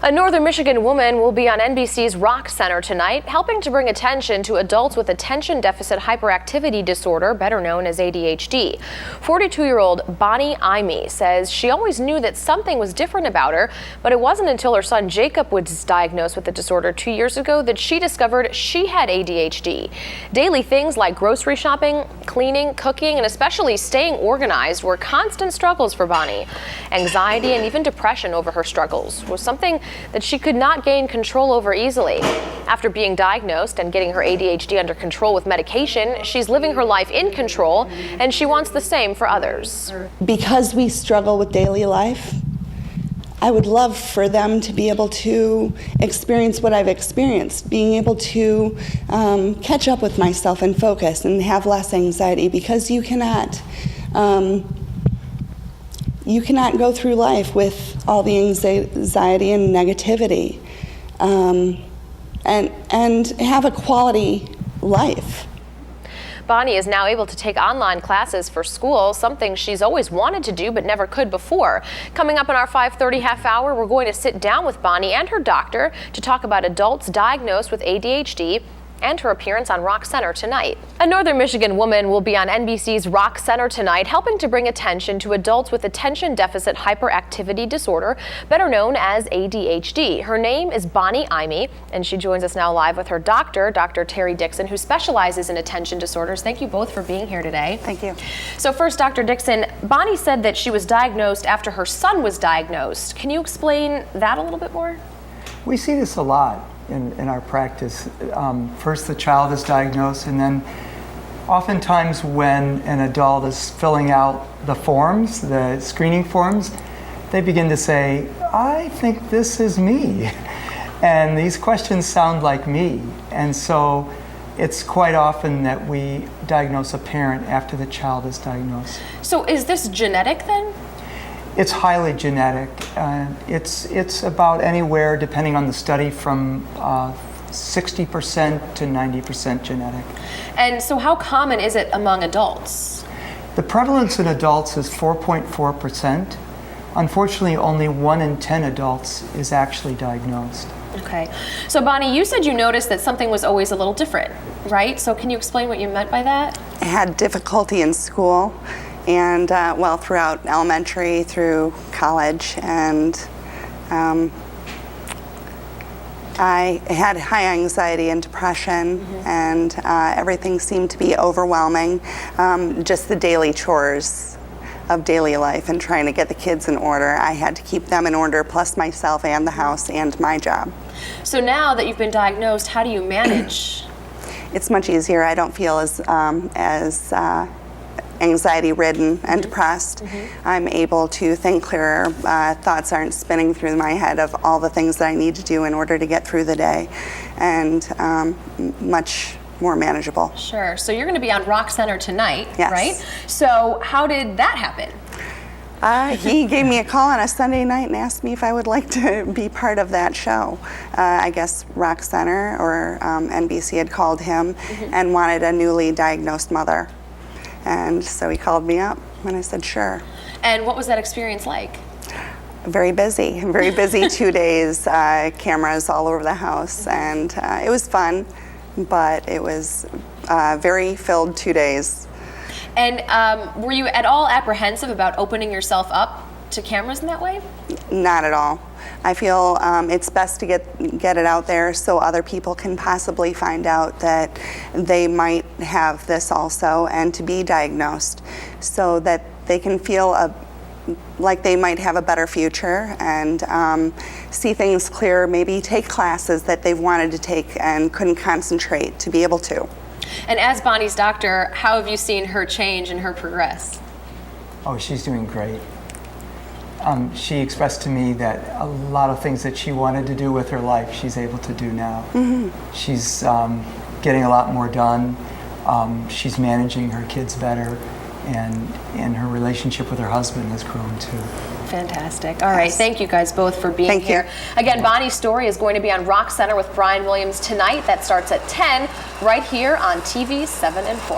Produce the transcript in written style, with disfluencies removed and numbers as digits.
A Northern Michigan woman will be on NBC's Rock Center tonight, helping to bring attention to adults with attention deficit hyperactivity disorder, better known as ADHD. 42-year-old Bonnie Imee says she always knew that something was different about her, but it wasn't until her son Jacob was diagnosed with the disorder 2 years ago that she discovered she had ADHD. Daily things like grocery shopping, cleaning, cooking, and especially staying organized were constant struggles for Bonnie. Anxiety and even depression over her struggles was something that she could not gain control over easily. After being diagnosed and getting her ADHD under control with medication, she's living her life in control, and she wants the same for others. Because we struggle with daily life, I would love for them to be able to experience what I've experienced, being able to catch up with myself and focus and have less anxiety, because you cannot go through life with all the anxiety and negativity and have a quality life. Bonnie is now able to take online classes for school, something she's always wanted to do but never could before. Coming up in our 5:30 half hour, we're going to sit down with Bonnie and her doctor to talk about adults diagnosed with ADHD and her appearance on Rock Center tonight. A Northern Michigan woman will be on NBC's Rock Center tonight, helping to bring attention to adults with attention deficit hyperactivity disorder, better known as ADHD. Her name is Bonnie Imee, and she joins us now live with her doctor, Dr. Terry Dixon, who specializes in attention disorders. Thank you both for being here today. Thank you. So first, Dr. Dixon, Bonnie said that she was diagnosed after her son was diagnosed. Can you explain that a little bit more? We see this a lot in our practice. First the child is diagnosed, and then oftentimes when an adult is filling out the forms, the screening forms, they begin to say, I think this is me. And these questions sound like me. And so it's quite often that we diagnose a parent after the child is diagnosed. So is this genetic then? It's highly genetic. It's about anywhere, depending on the study, from 60% to 90% genetic. And so how common is it among adults? The prevalence in adults is 4.4%. Unfortunately, only 1 in 10 adults is actually diagnosed. Okay. So Bonnie, you said you noticed that something was always a little different, right? So can you explain what you meant by that? I had difficulty in school, and throughout elementary through college, and I had high anxiety and depression, and everything seemed to be overwhelming. Just the daily chores of daily life and trying to get the kids in order. I had to keep them in order, plus myself and the house and my job. So now that you've been diagnosed, how do you manage? It's much easier. I don't feel as anxiety-ridden and depressed. I'm able to think clearer. Thoughts aren't spinning through my head of all the things that I need to do in order to get through the day, and much more manageable. Sure. So you're going to be on Rock Center tonight, Yes. right? So how did that happen? He gave me a call on a Sunday night and asked me if I would like to be part of that show. I guess Rock Center or NBC had called him and wanted a newly diagnosed mother. And so he called me up, and I said, sure. And what was that experience like? Very busy 2 days, cameras all over the house, and it was fun, but it was very filled 2 days. And were you at all apprehensive about opening yourself up to cameras in that way? Not at all. I feel it's best to get it out there so other people can possibly find out that they might have this also, and to be diagnosed, so that they can feel like they might have a better future and see things clearer, maybe take classes that they've wanted to take and couldn't concentrate to be able to. And as Bonnie's doctor, how have you seen her change and her progress? Oh, she's doing great. She expressed to me that a lot of things that she wanted to do with her life, she's able to do now. She's getting a lot more done. She's managing her kids better, and her relationship with her husband has grown too. Fantastic. All right. Thank you guys both for being here. Again, Bonnie's story is going to be on Rock Center with Brian Williams tonight. That starts at 10 right here on TV 7 and 4.